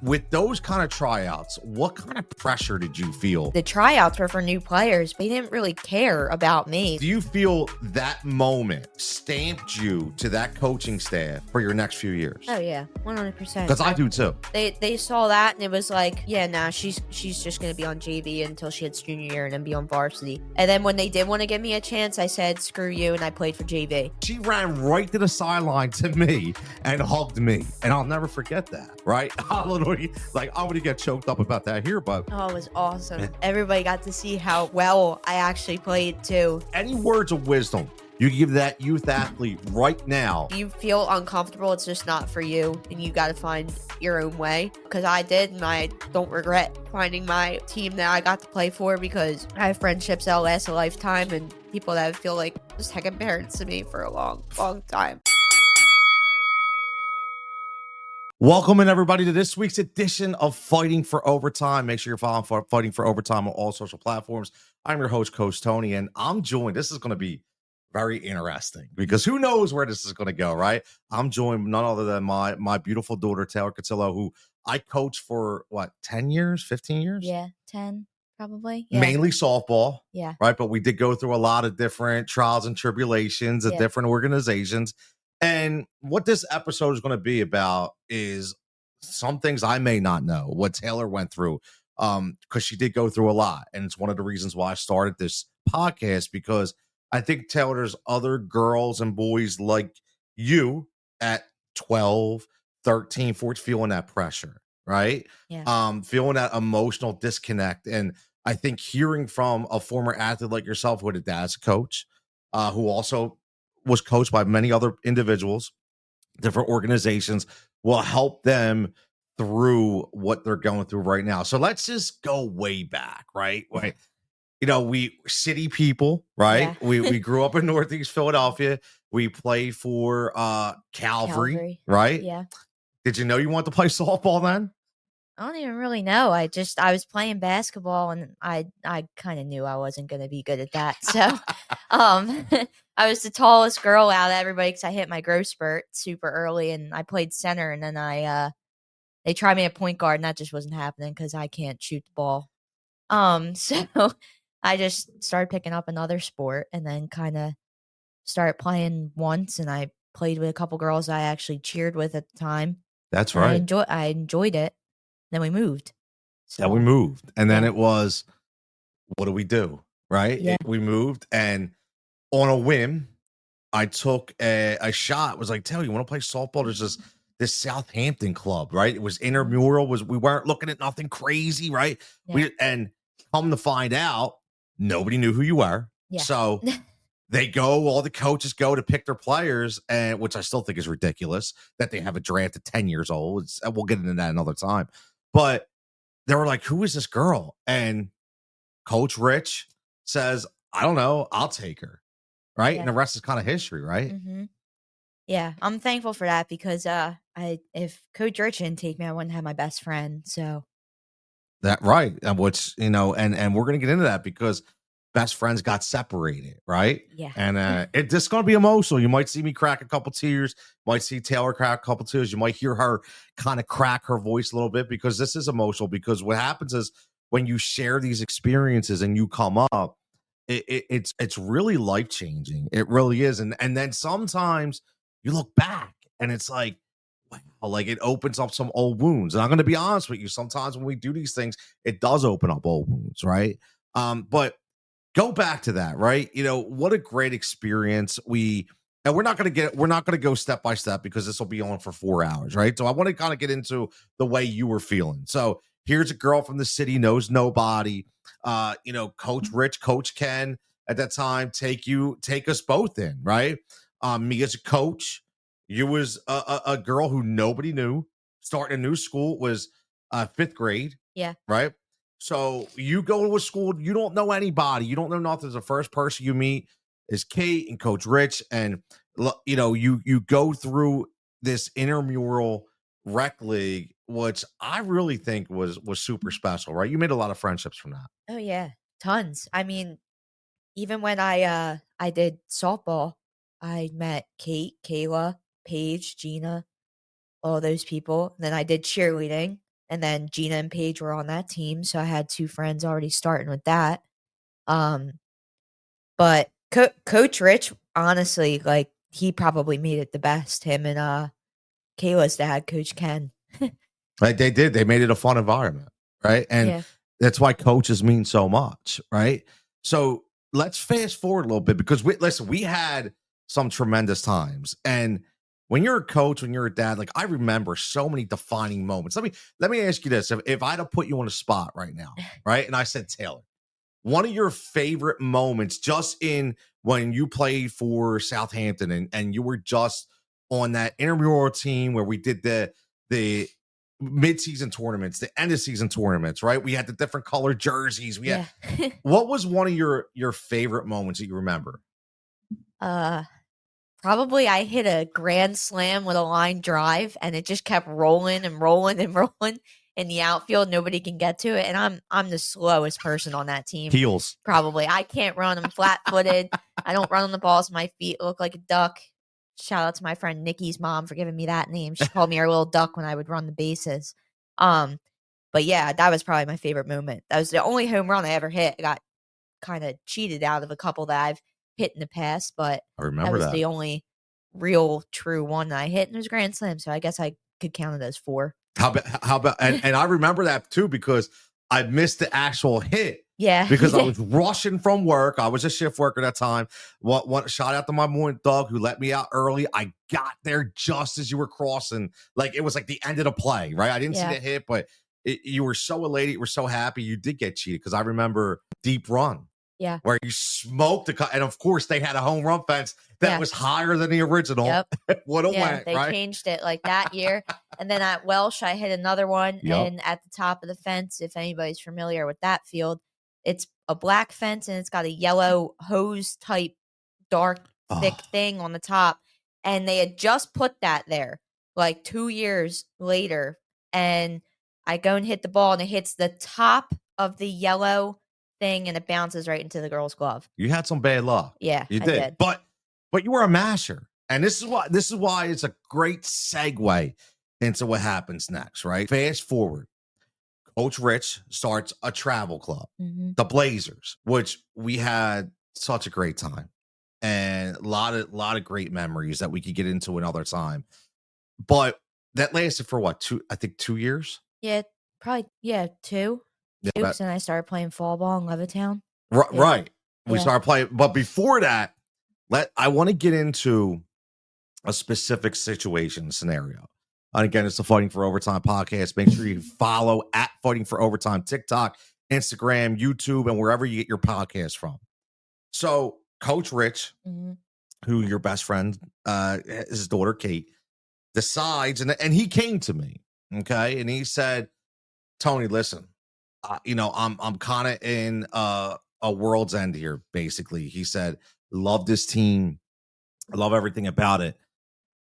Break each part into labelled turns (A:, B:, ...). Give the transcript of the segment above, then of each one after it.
A: with those kind of tryouts, what kind of pressure did you feel?
B: The tryouts were for new players. They didn't really care about me.
A: Do you feel that moment stamped you to that coaching staff for your next few years?
B: Oh yeah, 100%.
A: Because I do too.
B: They saw that and it was like, yeah, nah, she's just gonna be on JV until she hits junior year and then be on varsity. And then when they did want to give me a chance, I said, screw you, and I played for JV.
A: She ran right to the sideline to me and hugged me, and I'll never forget that. Right? I'm gonna get choked up about that here, but
B: oh, it was awesome. Everybody got to see how well I actually played too.
A: Any words of wisdom you give that youth athlete right now?
B: You feel uncomfortable, it's just not for you, and you got to find your own way. Because I did, and I don't regret finding my team that I got to play for, because I have friendships that'll last a lifetime and people that feel like second parents to me for a long, long time.
A: Welcome in everybody to this week's edition of Fighting for Overtime. Make sure you're following Fighting for Overtime on all social platforms. I'm your host, Coach Tony, and I'm joined. This is going to be very interesting because who knows where this is going to go, right? I'm joined none other than my beautiful daughter, Taylor Cutillo, who I coached for, 10 years, 15 years?
B: Yeah, 10 probably. Yeah.
A: Mainly softball.
B: Yeah.
A: Right? But we did go through a lot of different trials and tribulations at different organizations. And what this episode is going to be about is some things I may not know, what Taylor went through, because she did go through a lot. And it's one of the reasons why I started this podcast, because I think, Taylor, there's other girls and boys like you at 12, 13, 14, feeling that pressure, right?
B: Yeah.
A: Feeling that emotional disconnect. And I think hearing from a former athlete like yourself, who had a dad's coach, who also was coached by many other individuals, different organizations, will help them through what they're going through right now. So let's just go way back, right? Right. We city people, right?
B: Yeah.
A: We grew up in Northeast Philadelphia. We played for Calvary, right?
B: Yeah.
A: Did you know you wanted to play softball then?
B: I don't even really know. I was playing basketball and I kind of knew I wasn't going to be good at that. So, I was the tallest girl out of everybody because I hit my growth spurt super early and I played center, and then they tried me at point guard and that just wasn't happening because I can't shoot the ball. So I just started picking up another sport and then kind of started playing once, and I played with a couple girls I actually cheered with at the time.
A: That's
B: And
A: right.
B: I enjoyed it. Then we moved.
A: Then we moved. And then
B: Yeah.
A: it was, what do we do? Right?
B: Yeah.
A: We moved, and on a whim, I took a shot. It was like, Taylor, you want to play softball? There's this Southampton club, right? It was intramural. We weren't looking at nothing crazy, right?
B: Yeah.
A: And come to find out, nobody knew who you were.
B: Yeah.
A: So all the coaches go to pick their players, and which I still think is ridiculous that they have a draft at 10 years old. We'll get into that another time. But they were like, who is this girl? And Coach Rich says, I don't know. I'll take her. Right.
B: Yeah.
A: And the rest is kind of history, right?
B: Mm-hmm. Yeah. I'm thankful for that because if Coach Rich didn't take me, I wouldn't have my best friend. So
A: That right. And and we're gonna get into that because best friends got separated, right?
B: Yeah.
A: And it's just gonna be emotional. You might see me crack a couple tears, might see Taylor crack a couple tears, you might hear her kind of crack her voice a little bit because this is emotional. Because what happens is when you share these experiences and you come up, it's really life-changing. It really is. And then sometimes you look back and it's like, wow, like it opens up some old wounds. And I'm going to be honest with you, sometimes when we do these things, it does open up old wounds, right? But go back to that, right? What a great experience. And we're not going to go step by step because this will be on for 4 hours, right? So I want to kind of get into the way you were feeling. So here's a girl from the city, knows nobody. Coach Rich, Coach Ken at that time, take us both in, right? Me as a coach, you was a girl who nobody knew, starting a new school, was 5th grade.
B: Yeah.
A: Right. So you go to a school, you don't know anybody, you don't know nothing. The first person you meet is Kate and Coach Rich, and you go through this intramural rec league, which I really think was super special, right? You made a lot of friendships from that.
B: Oh yeah, tons. I mean, even when I did softball, I met Kate, Kayla, Paige, Gina, all those people. Then I did cheerleading. And then Gina and Paige were on that team, so I had 2 friends already starting with that. But Coach Rich, honestly, like, he probably made it the best, him and Kayla's dad, Coach Ken.
A: Like they did. They made it a fun environment, right? And
B: Yeah.
A: that's why coaches mean so much, right? So let's fast forward a little bit because we had some tremendous times. And when you're a coach, when you're a dad, like I remember so many defining moments. Let me ask you this. If I had to put you on a spot right now, right? And I said, Taylor, one of your favorite moments just in when you played for Southampton and you were just on that intramural team where we did the mid-season tournaments, the end of season tournaments, right? We had the different colored jerseys. We had what was one of your favorite moments that you remember?
B: Probably I hit a grand slam with a line drive, and it just kept rolling and rolling and rolling in the outfield. Nobody can get to it, and I'm the slowest person on that team.
A: Heels.
B: Probably. I can't run. I'm flat-footed. I don't run on the balls. My feet look like a duck. Shout out to my friend Nikki's mom for giving me that name. She called me her little duck when I would run the bases. But yeah, that was probably my favorite moment. That was the only home run I ever hit. I got kind of cheated out of a couple that I've hit in the past, but
A: I
B: that
A: remember
B: was
A: that.
B: the only real true one that I hit, and it was Grand Slam, so I guess I could count it as 4.
A: How about and I remember that too because I missed the actual hit.
B: Yeah.
A: Because I was rushing from work. I was a shift worker at that time. What shout out to my morning dog who let me out early. I got there just as you were crossing. Like it was like the end of the play, right? I didn't see the hit, but you were so elated. You were so happy. You did get cheated because I remember deep run.
B: Yeah.
A: Where you smoked and of course they had a home run fence that was higher than the original.
B: Yep.
A: Would have went,
B: they
A: right?
B: changed it like that year. And then at Welsh, I hit another one.
A: Yep.
B: And at the top of the fence, if anybody's familiar with that field, it's a black fence and it's got a yellow hose type dark thick thing on the top. And they had just put that there like 2 years later. And I go and hit the ball and it hits the top of the yellow thing and it bounces right into the girl's glove.
A: You had some bad luck.
B: Yeah,
A: you
B: I
A: did. But you were a masher. And this is why it's a great segue into what happens next, right? Fast forward. Coach Rich starts a travel club, the Blazers, which we had such a great time and a lot of great memories that we could get into another time. But that lasted for what? 2 years?
B: Yeah, probably 2. Because then I started playing fall ball in Levittown.
A: Right. We started playing, but before that, I want to get into a specific situation scenario. And again, it's the Fighting for Overtime podcast. Make sure you follow at Fighting for Overtime, TikTok, Instagram, YouTube, and wherever you get your podcast from. So Coach Rich, who your best friend, his daughter Kate, decides, and he came to me, okay, and he said, Tony, listen, I'm kind of in a world's end here, basically. He said, love this team. I love everything about it.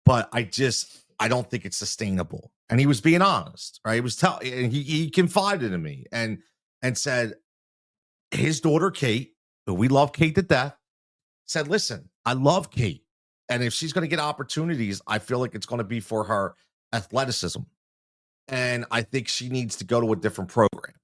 A: But I don't think it's sustainable. And he was being honest, right? He confided in me and said his daughter, Kate, who we love Kate to death, said, listen, I love Kate. And if she's going to get opportunities, I feel like it's going to be for her athleticism. And I think she needs to go to a different program.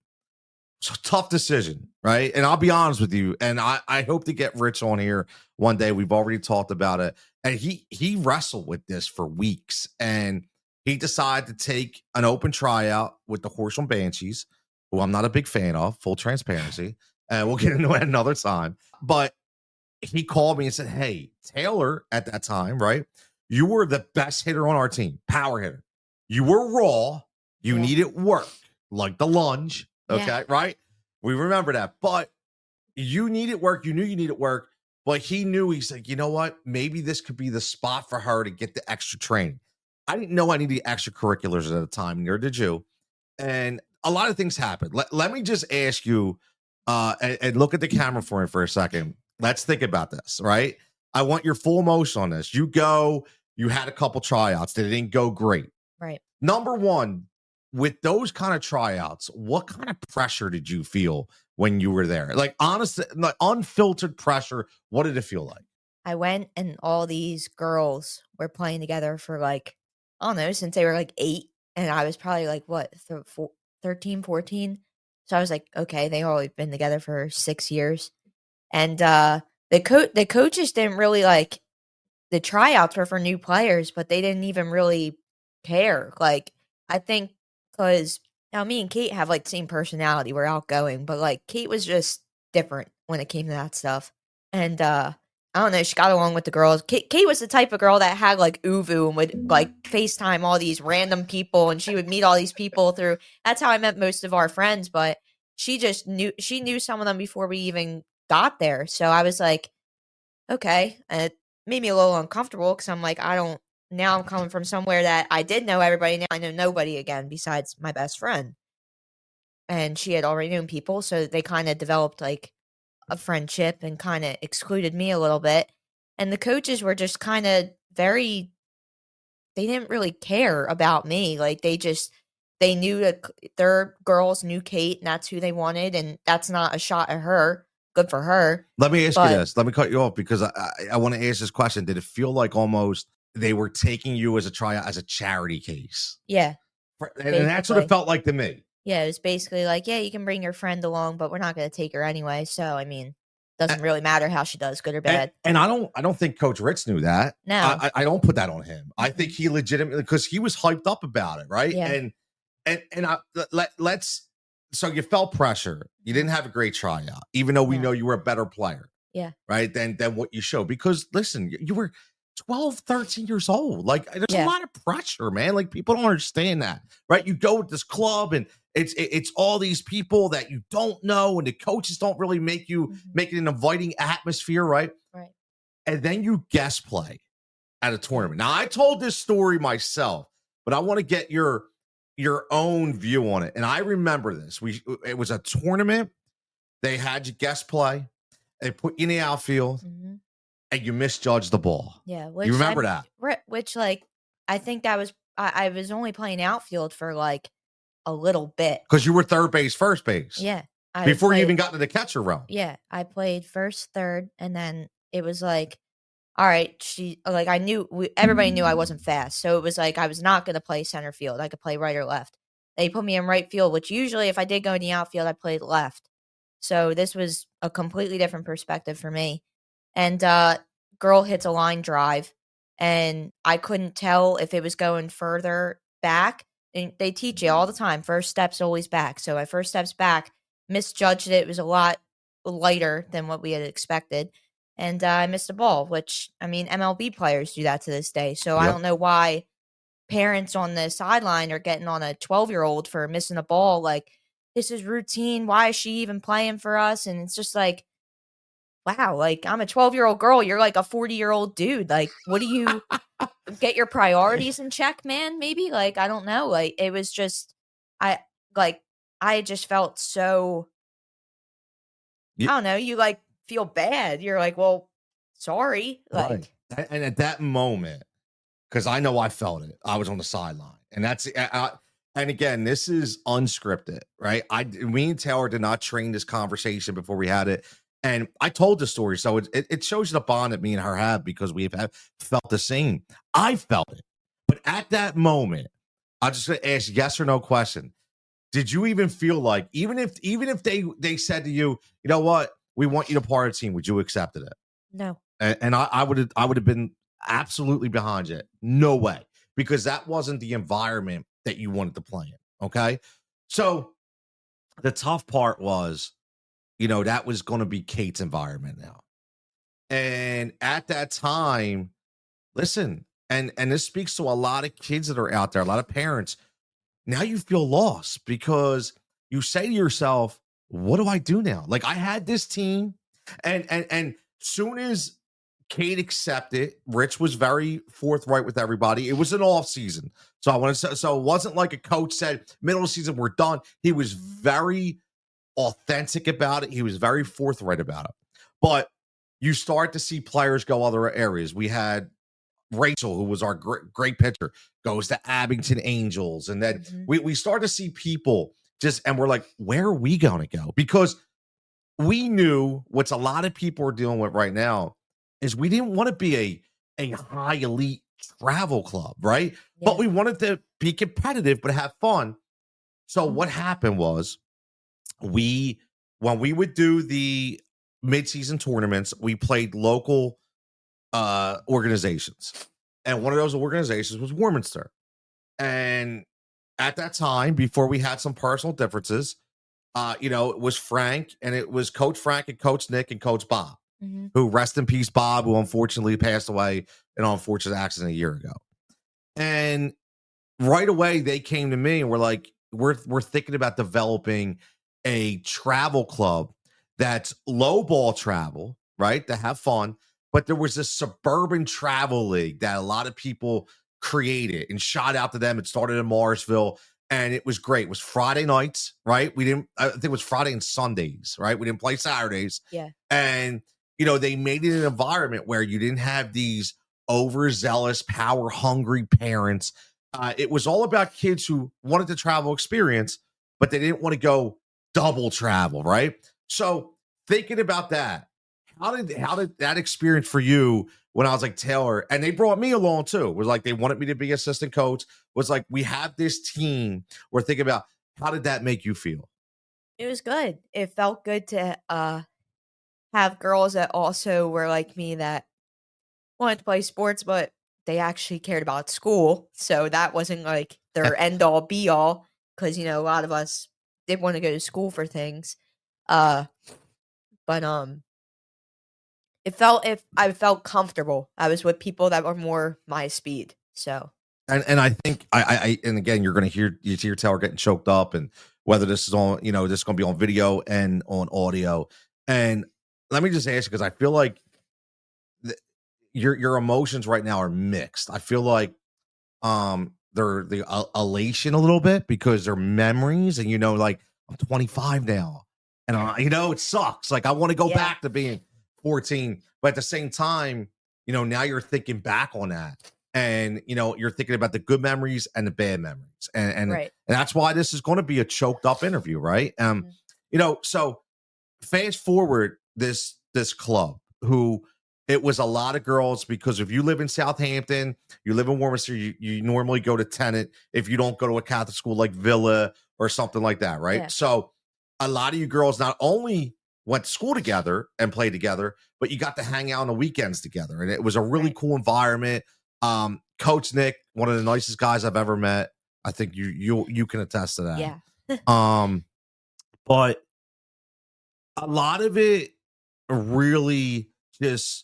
A: So tough decision, right? And I'll be honest with you. And I hope to get Rich on here one day. We've already talked about it. And he wrestled with this for weeks. And he decided to take an open tryout with the Horsham Banshees, who I'm not a big fan of, full transparency. And we'll get into it another time. But he called me and said, hey, Taylor, at that time, right? You were the best hitter on our team, power hitter. You were raw. You needed work, like the lunge. Okay, right? We remember that. But you needed work. You knew you needed work. But he knew, he's like, you know what? Maybe this could be the spot for her to get the extra training. I didn't know any of the extracurriculars at the time. Neither did you. And a lot of things happened. Let me just ask you and look at the camera for me for a second. Let's think about this, right? I want your full emotion on this. You had a couple tryouts that didn't go great.
B: Right.
A: Number one, with those kind of tryouts, what kind of pressure did you feel when you were there? Like, honestly, like unfiltered pressure. What did it feel like?
B: I went and all these girls were playing together for like, I don't know, since they were like 8. and I was probably like, what, 13, 14? So I was like, okay, they all been together for 6 years. And the coaches didn't really like, the tryouts were for new players, but they didn't even really care. Like, I think because now me and Kate have like the same personality, we're outgoing, but like Kate was just different when it came to that stuff. And I don't know, she got along with the girls. Kate was the type of girl that had like Uvu and would like FaceTime all these random people, and she would meet all these people through. That's how I met most of our friends, but she knew some of them before we even got there. So I was like, okay. And it made me a little uncomfortable because I'm like, now I'm coming from somewhere that I did know everybody. Now I know nobody again besides my best friend. And she had already known people. So they kind of developed like a friendship and kind of excluded me a little bit. And the coaches were just kind of they didn't really care about me. Like they knew that their girls knew Kate and that's who they wanted. And that's not a shot at her. Good for her.
A: Let me ask you
B: But
A: this. Let me cut you off because I want to ask this question. Did it feel like almost they were taking you as a tryout as a charity case?
B: yeah,
A: And that's what it
B: basically.
A: felt like to me.
B: Yeah, it was basically like, yeah, you can bring your friend along, but we're not going to take her anyway. So, I mean, doesn't really matter how she does, good or bad.
A: And I don't think Coach Ritz knew that.
B: No.
A: I don't put that on him. I think he legitimately, because he was hyped up about it, right?
B: Yeah.
A: And let's. So you felt pressure. You didn't have a great tryout, even though we know you were a better player.
B: Yeah.
A: Right. Than what you showed. Because listen, you were 12, 13 years old. Like there's a lot of pressure, man. Like people don't understand that. Right. You go with this club and it's all these people that you don't know, and the coaches don't really make it an inviting atmosphere, right?
B: Right.
A: And then you guest play at a tournament. Now, I told this story myself, but I want to get your own view on it. And I remember this. It was a tournament. They had you guest play. They put you in the outfield, and you misjudged the ball.
B: Yeah.
A: You remember that?
B: Which, like, I think that was I was only playing outfield for like a little bit
A: because you were third base, first base.
B: Yeah.
A: Before you even got to the catcher realm.
B: Yeah. I played first, third, and then it was like, all right, everybody knew I wasn't fast. So it was like I was not going to play center field. I could play right or left. They put me in right field, which usually if I did go in the outfield, I played left. So this was a completely different perspective for me. And girl hits a line drive, and I couldn't tell if it was going further back. And they teach you all the time, first step's always back. So my first step's back, misjudged it. It was a lot lighter than what we had expected. And I missed a ball, which, I mean, MLB players do that to this day. So I don't know why parents on the sideline are getting on a 12-year-old for missing a ball. Like, this is routine. Why is she even playing for us? And it's just like, wow, like, I'm a 12-year-old girl. You're like a 40-year-old dude. Like, what do you get your priorities in check, man? Maybe? Like, I don't know. Like, it was just, I just felt so, I don't know. You like feel bad. You're like, well, sorry. Like,
A: right. And at that moment, because I know I felt it, I was on the sideline, and and again, this is unscripted, right? Me and Taylor did not train this conversation before we had it, and I told the story, so it shows the bond that me and her have because we've felt the same. I felt it, but at that moment, I just gonna ask yes or no question. Did you even feel like, even if they said to you, you know what, we want you to part of the team, would you accepted it?
B: no.
A: And I would have been absolutely behind you. No way, because that wasn't the environment that you wanted to play in. Okay, so the tough part was, that was going to be Kate's environment now, and at that time, listen, and this speaks to a lot of kids that are out there, a lot of parents. Now you feel lost because you say to yourself, what do I do now? Like, I had this team, and soon as Kate accepted, Rich was very forthright with everybody. It was an off season. So so it wasn't like a coach said, middle of the season, we're done. He was very authentic about it. He was very forthright about it. But you start to see players go other areas. We had Rachel, who was our great pitcher, goes to Abington Angels. And then we start to see people and we're like, where are we going to go? Because we knew what's a lot of people are dealing with right now is we didn't want to be a high elite travel club, right?
B: Yeah.
A: But we wanted to be competitive, but have fun. So what happened was when we would do the mid-season tournaments, we played local organizations. And one of those organizations was Warminster. And at that time, before we had some personal differences, it was Frank, and it was Coach Frank and Coach Nick and Coach Bob,
B: Mhm.
A: who, rest in peace, Bob, who unfortunately passed away in an unfortunate accident a year ago. And right away, they came to me and were like, we're thinking about developing a travel club that's low ball travel, right? To have fun. But there was this suburban travel league that a lot of people created, and shout out to them. It started in Morrisville, and it was great. It was Friday nights, right? I think it was Friday and Sundays, right? We didn't play Saturdays.
B: Yeah.
A: And, they made it an environment where you didn't have these overzealous, power hungry parents. It was all about kids who wanted the travel experience, but they didn't want to go double travel, right? So thinking about that, how did that experience for you when I was like, Taylor, and they brought me along too? It was like they wanted me to be assistant coach. Was like, we have this team. We're thinking about, how did that make you feel?
B: It was good. It felt good to have girls that also were like me, that wanted to play sports, but they actually cared about school. So that wasn't like their end all be all, because a lot of us did want to go to school for things. But if I felt comfortable. I was with people that were more my speed. So
A: And I think and again, you're gonna hear Taylor getting choked up, and whether this is on, this is gonna be on video and on audio. And let me just ask you, because I feel like your emotions right now are mixed. I feel like they're the elation a little bit because they're memories, and like, I'm 25 now, and it sucks. Like, I want to go back to being 14, but at the same time, now you're thinking back on that, and you're thinking about the good memories and the bad memories, and
B: right.
A: that's why this is going to be a choked up interview, right? So fast forward this club, who, it was a lot of girls, because if you live in Southampton, you live in Warminster, you normally go to Tenet if you don't go to a Catholic school like Villa or something like that, right?
B: Yeah.
A: So a lot of you girls not only went to school together and played together, but you got to hang out on the weekends together, and it was a really cool environment. Coach Nick, one of the nicest guys I've ever met. I think you can attest to that.
B: Yeah.
A: But a lot of it really just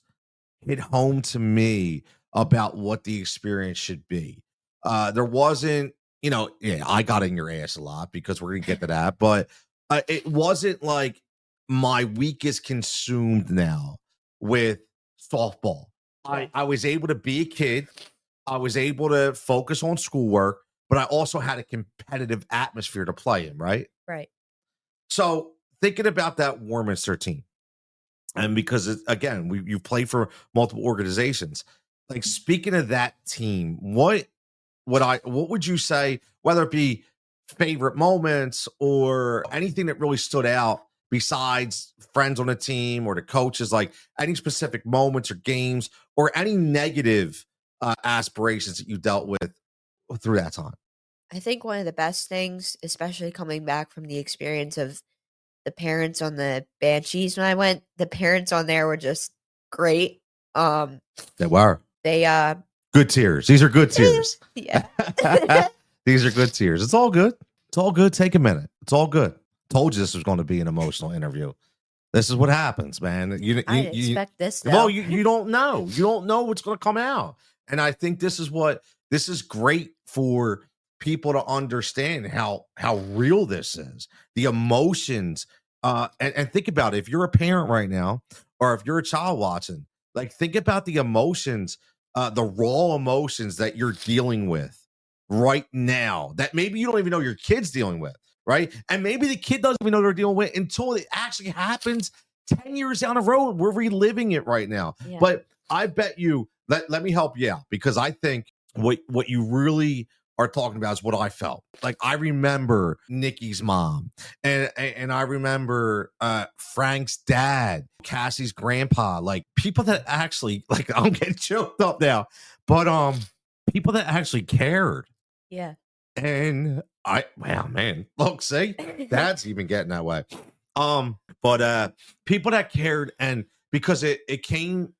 A: hit home to me about what the experience should be. There wasn't, I got in your ass a lot, because we're gonna get to that, but it wasn't like my week is consumed now with softball. I was able to be a kid. I was able to focus on schoolwork, but I also had a competitive atmosphere to play in, right?
B: Right.
A: So thinking about that Warminster team, and because again, you've played for multiple organizations. Like, speaking of that team, what would you say, whether it be favorite moments or anything that really stood out besides friends on the team or the coaches, like any specific moments or games or any negative aspirations that you dealt with through that time?
B: I think one of the best things, especially coming back from the experience of the parents on the Banshees when I went, the parents on there were just great.
A: They were.
B: They
A: good tears. These are good tears.
B: Yeah.
A: These are good tears. It's all good. It's all good. Take a minute. It's all good. Told you this was going to be an emotional interview. This is what happens, man.
B: I didn't expect this, though.
A: Well, you don't know. You don't know what's going to come out. And I think this is great for people to understand how real this is. The emotions. And think about it. If you're a parent right now, or if you're a child watching, like, think about the emotions, the raw emotions that you're dealing with right now, that maybe you don't even know your kid's dealing with, right? And maybe the kid doesn't even know they're dealing with until it actually happens 10 years down the road. We're reliving it right now.
B: Yeah.
A: But I bet you, let me help you out, because I think what you really are talking about is what I felt. Like I remember Nikki's mom, and I remember Frank's dad, Cassie's grandpa, like people that actually like I'm getting choked up now, but people that actually cared.
B: Yeah.
A: And wow, man, look, see, dad's even getting that way. But people that cared, and because it came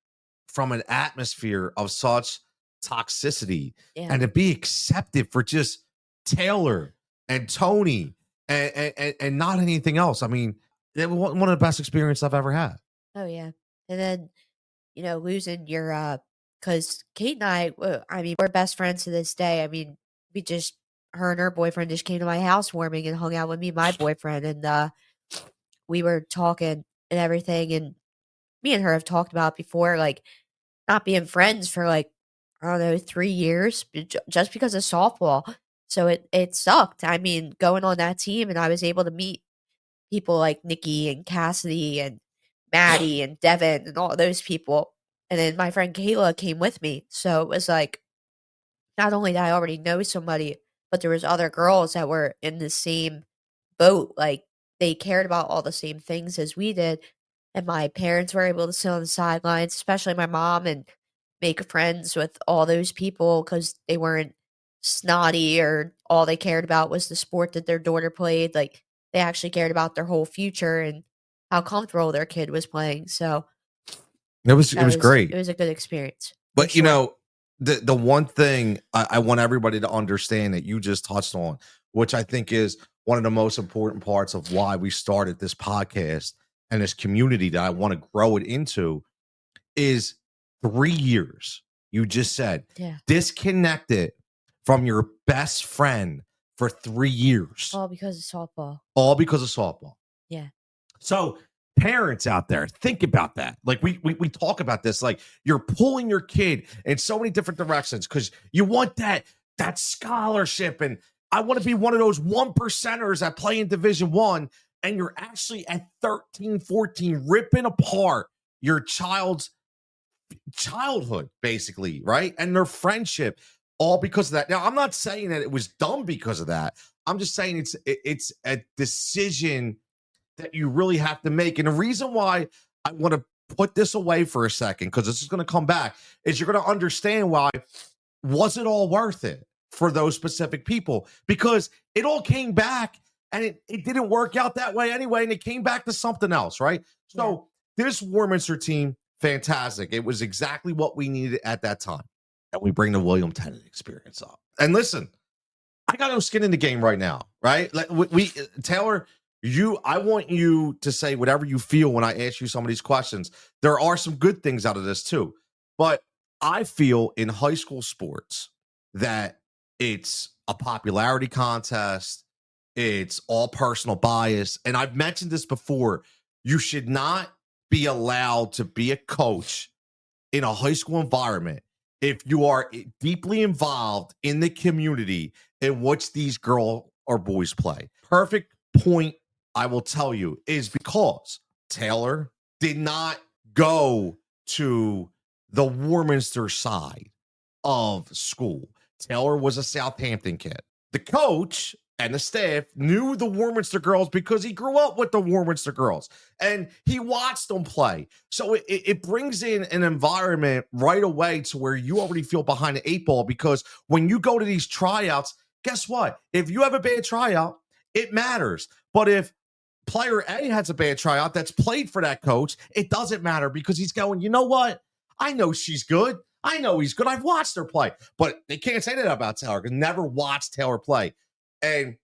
A: from an atmosphere of such toxicity,
B: Yeah.
A: and to be accepted for just Taylor and Tony and not anything else. I mean, it was one of the best experiences I've ever had.
B: Oh yeah. And then, losing your because Kate and I mean, we're best friends to this day. I mean, we just her and her boyfriend just came to my house warming and hung out with me and my boyfriend, and we were talking and everything, and me and her have talked about before, like not being friends for like I don't know 3 years just because of softball. So it sucked. I mean, going on that team, and I was able to meet people like Nikki and Cassidy and Maddie and Devin and all those people. And then my friend Kayla came with me. So it was like not only did I already know somebody, but there was other girls that were in the same boat. Like they cared about all the same things as we did. And my parents were able to sit on the sidelines, especially my mom, and make friends with all those people because they weren't snotty or all they cared about was the sport that their daughter played. Like they actually cared about their whole future and how comfortable their kid was playing. So
A: It was great.
B: it was a good experience.
A: But the one thing I want everybody to understand that you just touched on, which I think is one of the most important parts of why we started this podcast and this community that I want to grow it into, is 3 years. You just said disconnected from your best friend for 3 years.
B: All because of softball.
A: All because of softball.
B: Yeah.
A: So parents out there, think about that. Like we talk about this, like you're pulling your kid in so many different directions because you want that scholarship, and I want to be one of those 1%ers that play in Division I, and you're actually at 13, 14 ripping apart your child's childhood, basically, right? And their friendship, all because of that. Now, I'm not saying that it was dumb because of that. I'm just saying it's a decision that you really have to make. And the reason why I want to put this away for a second, because this is going to come back, is you're going to understand why was it all worth it for those specific people, because it all came back and it didn't work out that way anyway, and it came back to something else, right? So this Warminster team, fantastic. It was exactly what we needed at that time. And we bring the William Tennant experience up. And listen, I got no skin in the game right now, right? Like Taylor, I want you to say whatever you feel when I ask you some of these questions. There are some good things out of this too, but I feel in high school sports that it's a popularity contest. It's all personal bias. And I've mentioned this before. You should not be allowed to be a coach in a high school environment if you are deeply involved in the community in which these girls or boys play. Perfect point, I will tell you, is because Taylor did not go to the Warminster side of school. Taylor was a Southampton kid. The coach and the staff knew the Warminster girls because he grew up with the Warminster girls and he watched them play. So it brings in an environment right away to where you already feel behind the 8 ball, because when you go to these tryouts, guess what? If you have a bad tryout, it matters. But if player A has a bad tryout that's played for that coach, it doesn't matter, because he's going, you know what? I know she's good. I know he's good. I've watched her play. But they can't say that about Taylor because never watched Taylor play. And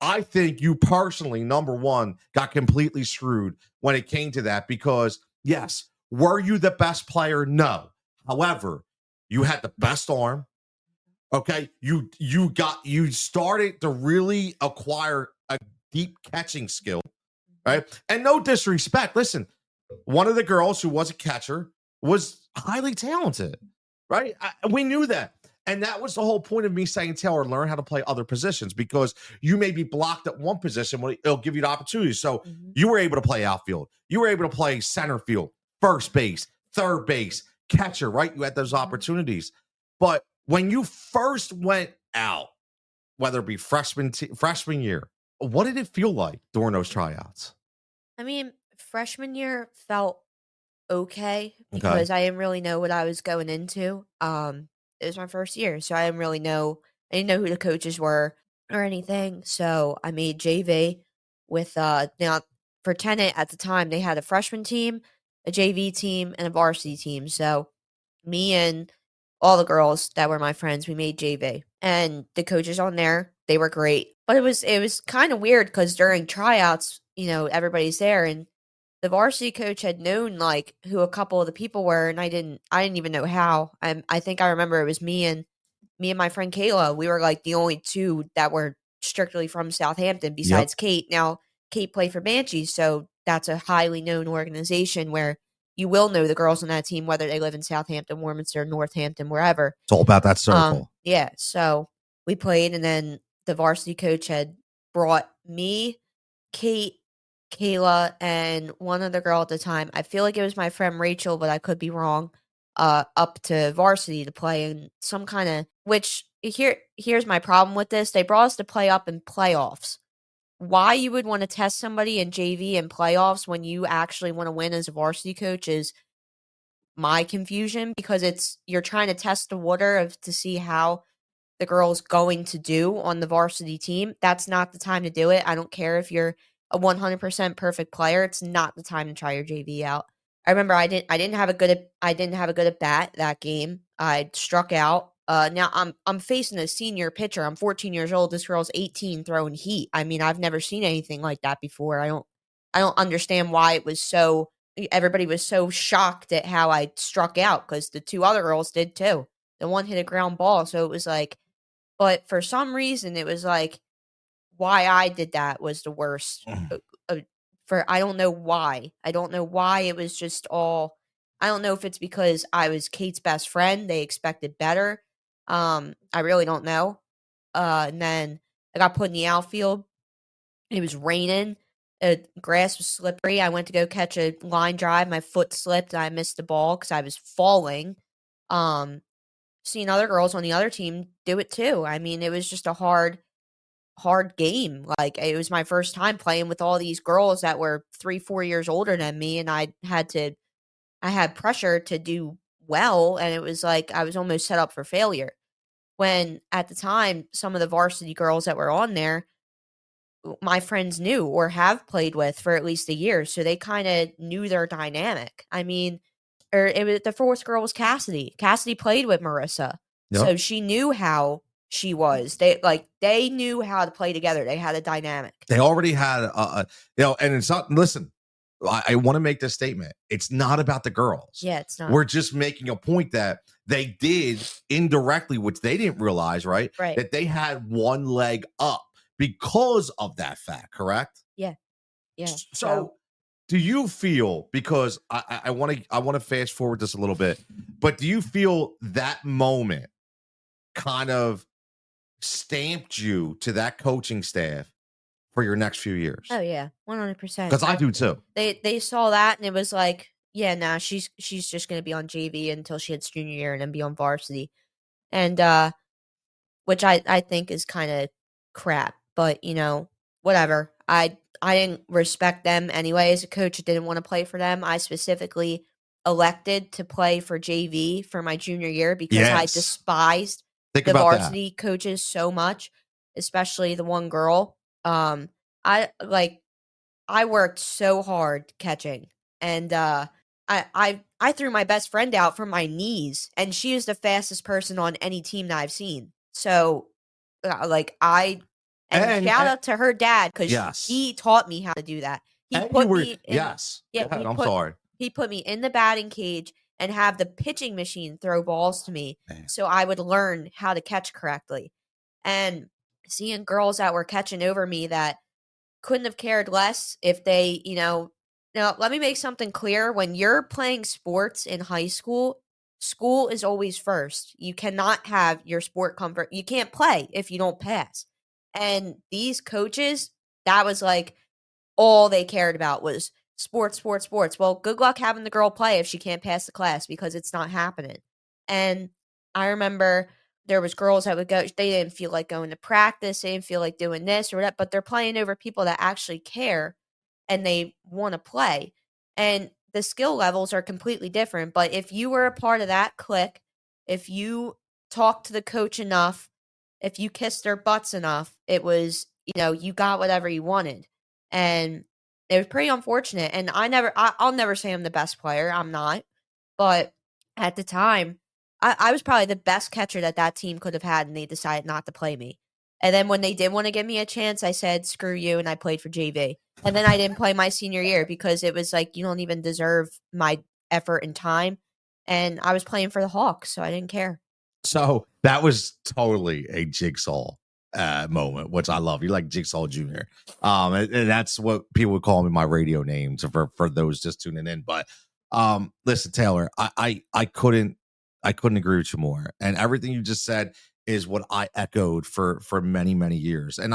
A: I think you personally, number one, got completely screwed when it came to that, because, yes, were you the best player? No. However, you had the best arm. Okay. You started to really acquire a deep catching skill, right? And no disrespect. Listen, one of the girls who was a catcher was highly talented, right? We knew that. And that was the whole point of me saying, Taylor, learn how to play other positions, because you may be blocked at one position, but it'll give you the opportunity. So you were able to play outfield. You were able to play center field, first base, third base, catcher, right? You had those opportunities. But when you first went out whether it be freshman year, what did it feel like during those tryouts?
B: I mean, freshman year felt okay
A: Okay.
B: because I didn't really know what I was going into. It was my first year, so I didn't know who the coaches were or anything. So I made JV with now for Tenet at the time they had a freshman team, a JV team, and a varsity team. So me and all the girls that were my friends, we made JV. And the coaches on there, they were great. But it was kind of weird because during tryouts, everybody's there and the varsity coach had known like who a couple of the people were, and I didn't even know how. I think I remember it was me and my friend Kayla. We were like the only two that were strictly from Southampton
A: Yep.
B: besides Kate. Now Kate played for Banshees, so that's a highly known organization where you will know the girls on that team whether they live in Southampton, Warminster, Northampton, wherever.
A: It's all about that circle.
B: Yeah. So we played, and then the varsity coach had brought me, Kate, Kayla, and one other girl at the time. I feel like it was my friend Rachel, but I could be wrong. Up to varsity to play in some kind of here's my problem with this. They brought us to play up in playoffs. Why you would want to test somebody in JV and playoffs when you actually want to win as a varsity coach is my confusion because you're trying to test the water of to see how the girl's going to do on the varsity team. That's not the time to do it. I don't care if you're a 100% perfect player. It's not the time to try your JV out. I remember I didn't have a good at bat that game. I struck out. Now I'm facing a senior pitcher. I'm 14 years old. This girl's 18 throwing heat. I mean, I've never seen anything like that before. I don't understand why everybody was so shocked at how I struck out because the two other girls did too. The one hit a ground ball, so it was like, but for some reason, it was like why I did that was the worst. Uh, for I don't know why. I don't know why it was just all. I don't know if it's because I was Kate's best friend. They expected better. I really don't know. And then I got put in the outfield. It was raining. Grass was slippery. I went to go catch a line drive. My foot slipped. And I missed the ball because I was falling. Um, Seeing other girls on the other team do it too. I mean, it was just a hard game. Like it was my first time playing with all these girls that were 3-4 years older than me, and I had pressure to do well, and it was like I was almost set up for failure. When at the time, some of the varsity girls that were on there, my friends knew or have played with for at least a year, so they kind of knew their dynamic. I mean, or it was the fourth girl was Cassidy. Cassidy played with Marissa,
A: Yep.
B: so she knew how she was. They knew how to play together. They had a dynamic.
A: They already had and it's not. Listen, I want to make this statement. It's not about the girls.
B: Yeah, it's not
A: We're just making a point that they did indirectly, which they didn't realize, right?
B: right.
A: That they had one leg up because of that fact. Correct.
B: Yeah, yeah.
A: So, do you feel, because I want to fast forward this a little bit, but do you feel that moment kind of stamped you to that coaching staff for your next few years?
B: Oh yeah, 100%.
A: Because I do too.
B: They saw that and it was like, yeah, nah, she's just gonna be on JV until she hits junior year and then be on varsity, and which I think is kind of crap, but whatever. I didn't respect them anyway as a coach. I didn't want to play for them. I specifically elected to play for JV for my junior year because I
A: Yes.
B: despised
A: Think
B: the
A: about that.
B: varsity coaches so much, especially the one girl. I like I worked so hard catching, and I threw my best friend out from my knees, and she is the fastest person on any team that I've seen. So, like and shout out to her dad because
A: Yes.
B: he taught me how to do that. He
A: And
B: put
A: you were,
B: me in.
A: yes.
B: Yeah,
A: Go ahead,
B: he
A: I'm
B: put
A: sorry.
B: he put me in the batting cage and have the pitching machine throw balls to me,
A: Man.
B: so I would learn how to catch correctly. And seeing girls that were catching over me that couldn't have cared less if now let me make something clear. When you're playing sports in high school, school is always first. You cannot have your sport comfort. You can't play if you don't pass. And these coaches, that was like all they cared about was sports, sports, sports. Well, good luck having the girl play if she can't pass the class because it's not happening. And I remember there was girls that would go, they didn't feel like going to practice, they didn't feel like doing this or that, but they're playing over people that actually care and they want to play. And the skill levels are completely different. But if you were a part of that clique, if you talked to the coach enough, if you kissed their butts enough, it was, you got whatever you wanted. And it was pretty unfortunate. And I'll never say I'm the best player. I'm not. But at the time, I was probably the best catcher that team could have had, and they decided not to play me. And then when they did want to give me a chance, I said, screw you, and I played for JV. And then I didn't play my senior year because it was like, you don't even deserve my effort and time. And I was playing for the Hawks, so I didn't care.
A: So that was totally a Jigsaw moment, which I love. You like Jigsaw Jr. And that's what people would call me, my radio name, for those just tuning in. But listen, Taylor, I couldn't agree with you more. And everything you just said is what I echoed for many, many years. And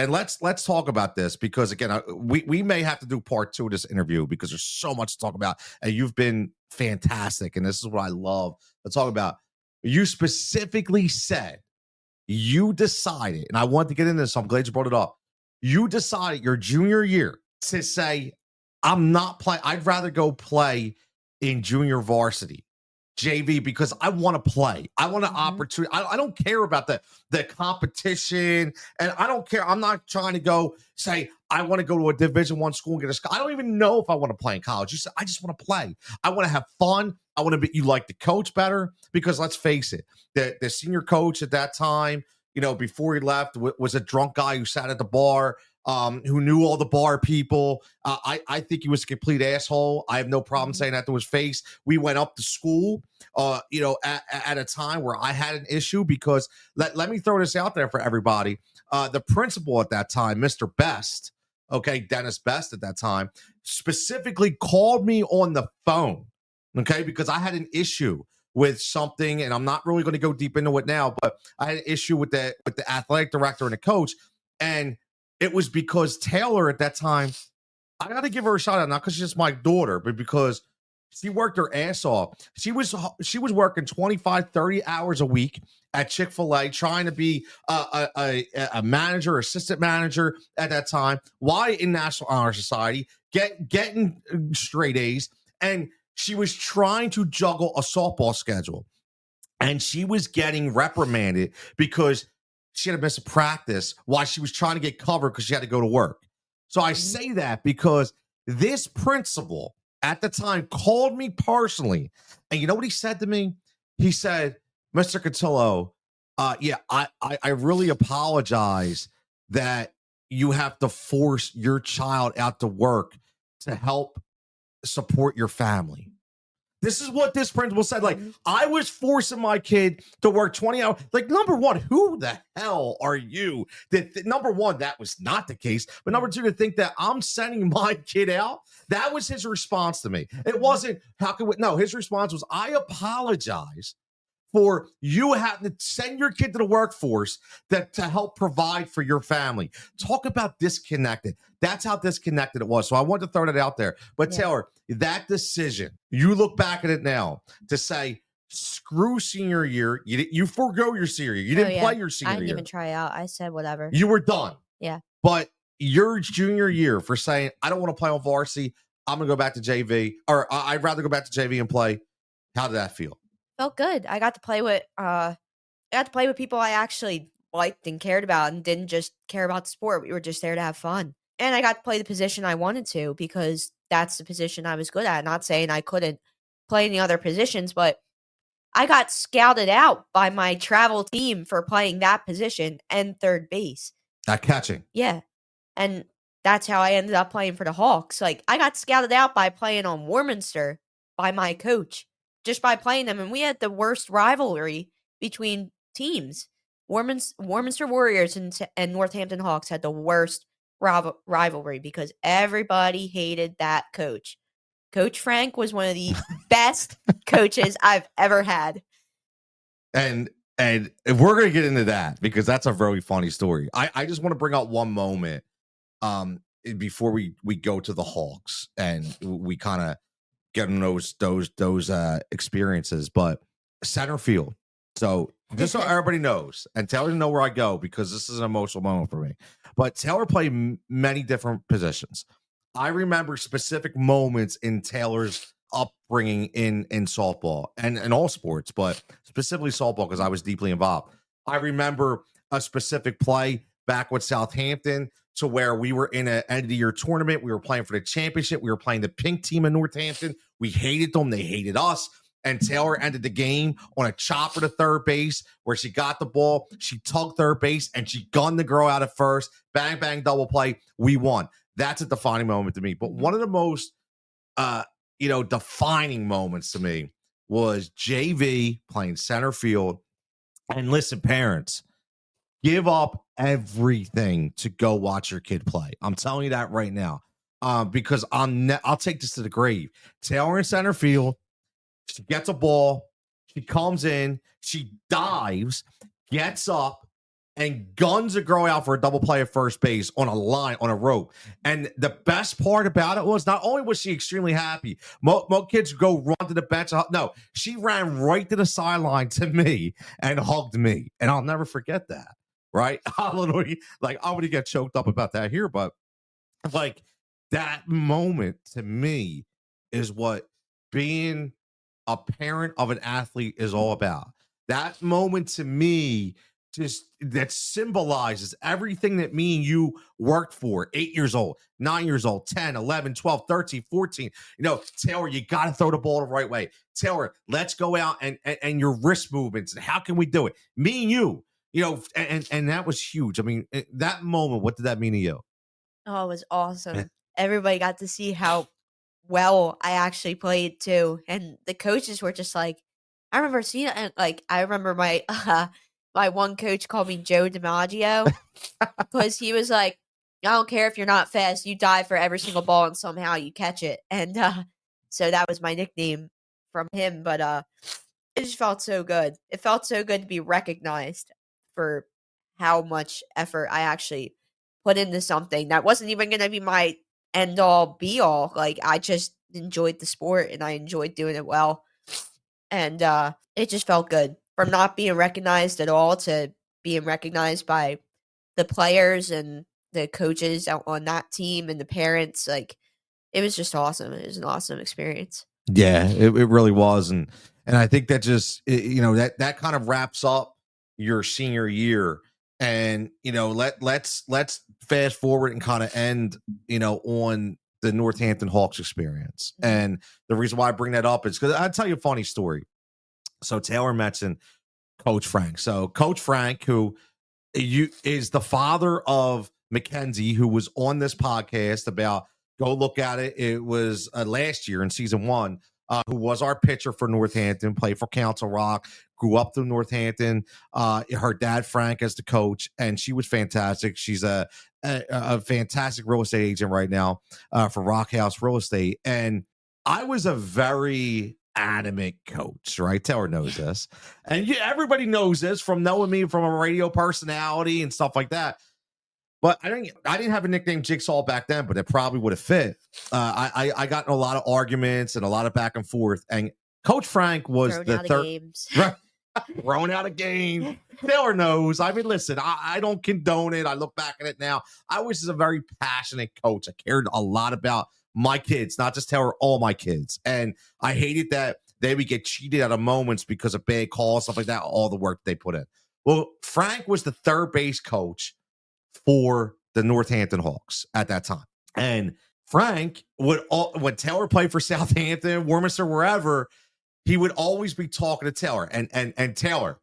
A: let's talk about this, because again, we may have to do part 2 of this interview because there's so much to talk about, and you've been fantastic. And this is what I love to talk about. You specifically said you decided, and I want to get into this, so I'm glad you brought it up. You decided your junior year to say, I'm not playing. I'd rather go play in junior varsity, JV, because I want to play. I want an opportunity. I don't care about the competition, and I don't care. I'm not trying to go say I want to go to a Division I school and get a school. I don't even know if I want to play in college. You said I just want to play. I want to have fun. I want to be. You like the coach better, because let's face it, the senior coach at that time, before he left, was a drunk guy who sat at the bar. Who knew all the bar people. I think he was a complete asshole. I have no problem saying that to his face. We went up to school, at a time where I had an issue, because let me throw this out there for everybody. The principal at that time, Mr. Best, Dennis Best at that time, specifically called me on the phone, because I had an issue with something, and I'm not really going to go deep into it now, but I had an issue with the athletic director and the coach, and it was because Taylor at that time, I got to give her a shout out, not because she's my daughter, but because she worked her ass off. She was working 25, 30 hours a week at Chick-fil-A, trying to be a manager, assistant manager at that time. Why in National Honor Society, getting straight A's, and she was trying to juggle a softball schedule, and she was getting reprimanded because she had to miss a practice while she was trying to get covered because she had to go to work. So I say that because this principal at the time called me personally, and you know what he said to me? He said, Mr. Cutillo, I really apologize that you have to force your child out to work to help support your family. This is what this principal said. Like, I was forcing my kid to work 20 hours. Like, number one, who the hell are you? Number one, that was not the case. But number two, to think that I'm sending my kid out, that was his response to me. It wasn't, no, his response was, I apologize for you having to send your kid to the workforce to help provide for your family. Talk about disconnected. That's how disconnected it was. So I wanted to throw that out there. But Taylor, that decision, you look back at it now to say, screw senior year. You forego your senior year. You didn't play your senior year.
B: I didn't even try out. I said whatever.
A: You were done.
B: Yeah.
A: But your junior year, for saying, I don't want to play on varsity, I'm going to go back to JV, or I'd rather go back to JV and play. How did that feel?
B: Felt good. I got to play with people I actually liked and cared about, and didn't just care about the sport. We were just there to have fun. And I got to play the position I wanted to, because that's the position I was good at. Not saying I couldn't play any other positions, but I got scouted out by my travel team for playing that position and third base.
A: At catching.
B: Yeah. And that's how I ended up playing for the Hawks. Like, I got scouted out by playing on Warminster by my coach, just by playing them. And we had the worst rivalry between teams. Warminster Warriors and Northampton Hawks had the worst rivalry because everybody hated that coach. Coach Frank was one of the best coaches I've ever had.
A: And we're going to get into that, because that's a very funny story. I just want to bring out one moment before we go to the Hawks, and we kind of get those experiences. But center field, So just so everybody knows, and Taylor know where I go because this is an emotional moment for me. But Taylor played many different positions. I remember specific moments in Taylor's upbringing in softball and in all sports, but specifically softball because I was deeply involved. I remember a specific play back with Southampton to where we were in an end of the year tournament. We were playing for the championship. We were playing the pink team in Northampton. We hated them. They hated us. And Taylor ended the game on a chopper to third base where she got the ball. She tugged third base and she gunned the girl out at first. Bang, bang, double play. We won. That's a defining moment to me. But one of the most, defining moments to me was JV playing center field. And listen, parents, give up everything to go watch your kid play. I'm telling you that right now, because I'll take this to the grave. Taylor in center field. She gets a ball. She comes in. She dives, gets up, and guns a girl out for a double play at first base on a line, on a rope. And the best part about it was not only was she extremely happy, most kids go run to the bench. No, she ran right to the sideline to me and hugged me. And I'll never forget that. Right? I'm going to get choked up about that here, but like that moment to me is what being a parent of an athlete is all about. That moment to me just that symbolizes everything that me and you worked for. 8 years old, 9 years old, 10, 11, 12, 13, 14. Taylor, you got to throw the ball the right way. Taylor, let's go out and your wrist movements and how can we do it? Me and you, and that was huge. I mean, that moment, what did that mean to you?
B: Oh, it was awesome. Everybody got to see how well I actually played too, and the coaches were just like, I remember seeing it, and I remember my my one coach called me Joe DiMaggio because he was like, I don't care if you're not fast, you dive for every single ball and somehow you catch it, and so that was my nickname from him. But it just felt so good. It felt so good to be recognized for how much effort I actually put into something that wasn't even going to be my end all be all. Like, I just enjoyed the sport and I enjoyed doing it well. And it just felt good from not being recognized at all to being recognized by the players and the coaches out on that team and the parents. Like, it was just awesome. It was an awesome experience.
A: Yeah, it really was. And I think that just, that kind of wraps up your senior year. And, let's fast forward and kind of end, on the Northampton Hawks experience. And the reason why I bring that up is because I'll tell you a funny story. So Taylor mentioned Coach Frank. So Coach Frank, who is the father of Mackenzie, who was on this podcast about, go look at it. It was last year in season 1, who was our pitcher for Northampton, played for Council Rock, grew up through Northampton. Her dad, Frank, as the coach, and she was fantastic. She's a fantastic real estate agent right now for Rock House Real Estate. And I was a very adamant coach, right? Taylor knows this. And everybody knows this from knowing me from a radio personality and stuff like that. But I didn't have a nickname Jigsaw back then, but it probably would have fit. I got in a lot of arguments and a lot of back and forth. And Coach Frank was
B: Thrown
A: the
B: out of
A: third
B: games.
A: thrown out of games. Taylor knows. I mean, listen, I don't condone it. I look back at it now. I was just a very passionate coach. I cared a lot about my kids, not just Taylor, all my kids. And I hated that they would get cheated out of moments because of bad calls, stuff like that, all the work they put in. Well, Frank was the third base coach for the Northampton Hawks at that time. And Frank when Taylor played for Southampton, Warminster, wherever, he would always be talking to Taylor. And Taylor,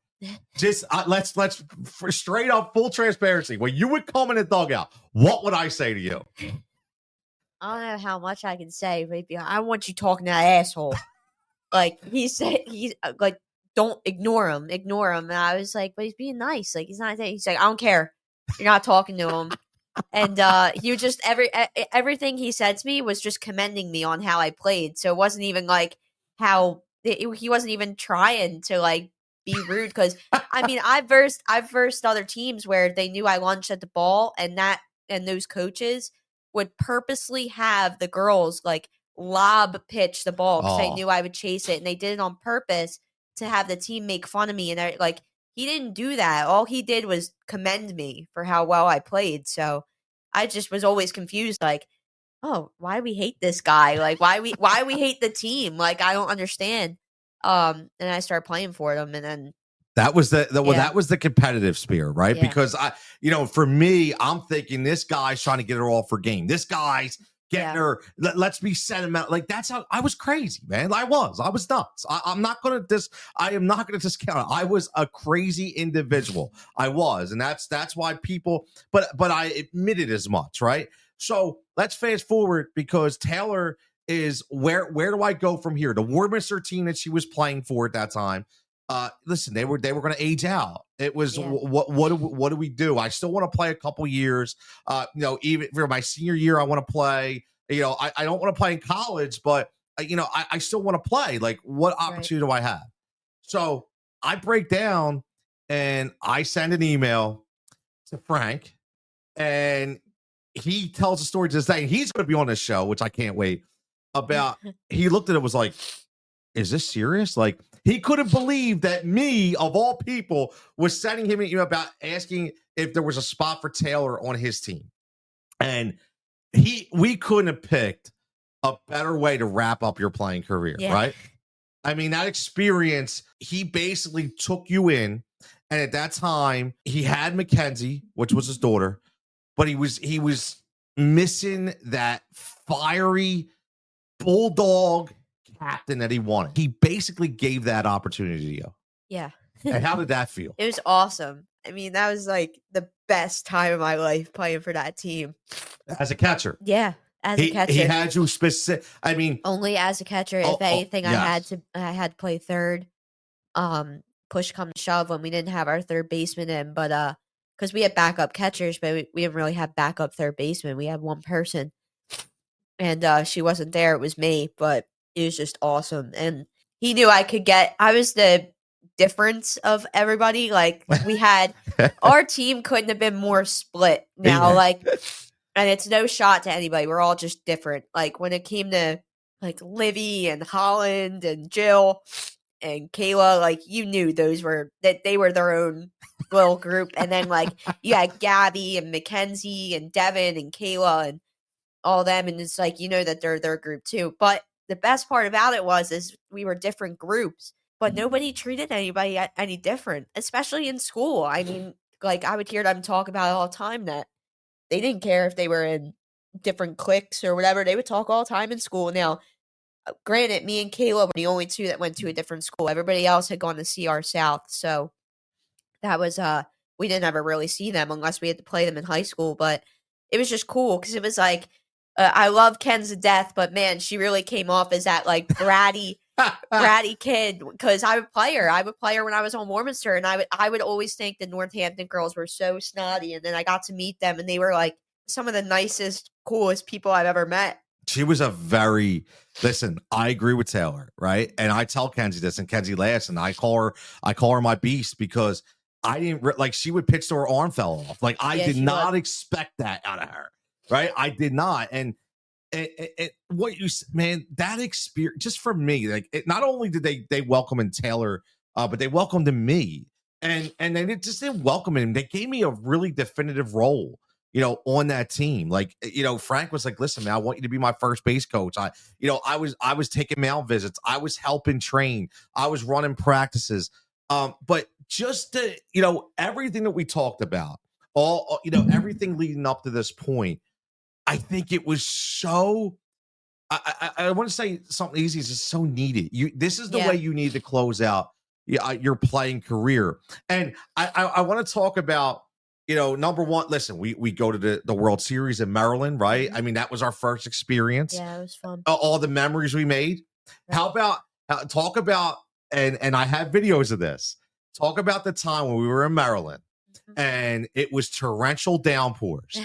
A: just let's for straight up full transparency. When you would come in the dugout, what would I say to you?
B: I don't know how much I can say, but I want you talking to that asshole. Like, he said, he's like, don't ignore him. And I was like, but he's being nice. Like, he's not. He's like, I don't care. You're not talking to him. And he was just everything he said to me was just commending me on how I played. So it wasn't even like how he wasn't even trying to like be rude. Because I mean, I've versed other teams where they knew I lunged at the ball, and those coaches would purposely have the girls like lob pitch the ball because they knew I would chase it, and they did it on purpose to have the team make fun of me, and like he didn't do that. All he did was commend me for how well I played. So I just was always confused, like, oh, why we hate this guy? Like, why we hate the team? Like, I don't understand. And I started playing for them, and then
A: that was well,
B: yeah,
A: that was the competitive spirit, right?
B: yeah,
A: Because for me, I'm thinking this guy's trying to get her all for game. This guy's getting
B: yeah,
A: her. Let's be sentimental. Like that's how I was crazy, man. I was nuts. I'm not gonna I am not gonna discount it. I was a crazy individual. I was, and that's why people. But I admitted as much, right? So let's fast forward because Taylor is where do I go from here? The Warminster team that she was playing for at that time. Listen, they were going to age out. It was
B: yeah,
A: what do we do? I still want to play a couple years. Even for my senior year, I want to play. I don't want to play in college, but I still want to play. Like, what
B: right,
A: opportunity do I have? So I break down and I send an email to Frank, and he tells a story to this day. He's going to be on this show, which I can't wait. About he looked at it, was like, is this serious? Like, he couldn't believe that me, of all people, was sending him an email about asking if there was a spot for Taylor on his team. And we couldn't have picked a better way to wrap up your playing career,
B: yeah,
A: right? I mean, that experience, he basically took you in. And at that time, he had Mackenzie, which was his daughter, but he was missing that fiery bulldog captain that he wanted. He basically gave that opportunity to you.
B: yeah.
A: And how did that feel?
B: It was awesome. I mean, that was like the best time of my life playing for that team.
A: As a catcher.
B: Yeah, as a catcher.
A: He had you specific. I mean,
B: only as a catcher. If anything,
A: yes.
B: I had to play third. Push come to shove when we didn't have our third baseman in, but because we had backup catchers, but we didn't really have backup third baseman. We had one person, and she wasn't there. It was me, but it was just awesome. And he knew I could get. I was the difference of everybody. Like we had our team couldn't have been more split now.
A: Yeah.
B: Like, and it's no shot to anybody. We're all just different. Like when it came to like Livy and Holland and Jill and Kayla, like you knew that they were their own little group. And then like you had Gabby and Mackenzie and Devin and Kayla and all them, and it's like that they're their group too. But the best part about it is we were different groups, but nobody treated anybody any different, especially in school. I mean, like I would hear them talk about it all the time that they didn't care if they were in different cliques or whatever. They would talk all the time in school. Now, granted, me and Kayla were the only two that went to a different school. Everybody else had gone to CR South, so that was we didn't ever really see them unless we had to play them in high school. But it was just cool because it was like I love Ken's to death, but man, she really came off as that like bratty kid. Because I would play her when I was on Warminster, and I would always think the Northampton girls were so snotty, and then I got to meet them, and they were like some of the nicest, coolest people I've ever met.
A: She was listen, I agree with Taylor, right? And I tell Kenzie this, and Kenzie laughs, and I call her my beast because I didn't like she would pitch to her arm fell off. Like I did not expect that out of her, right? I did not. And what you, man, that experience just for me, like not only did they welcome in Taylor, but they welcomed in me, and they just didn't welcome him. They gave me a really definitive role, on that team. Like, Frank was like, listen, man, I want you to be my first base coach. I was taking mound visits. I was helping train. I was running practices. But just to, everything that we talked about, everything leading up to this point, I think it was so, I want to say something easy. It's just so needed. This is the way you need to close out your playing career. And I want to talk about, number one, listen, we go to the World Series in Maryland, right?
B: Mm-hmm.
A: I mean, that was our first experience.
B: Yeah, it was fun.
A: All the memories we made. Right. How about talk about, and I have videos of this. Talk about the time when we were in Maryland and it was torrential downpours.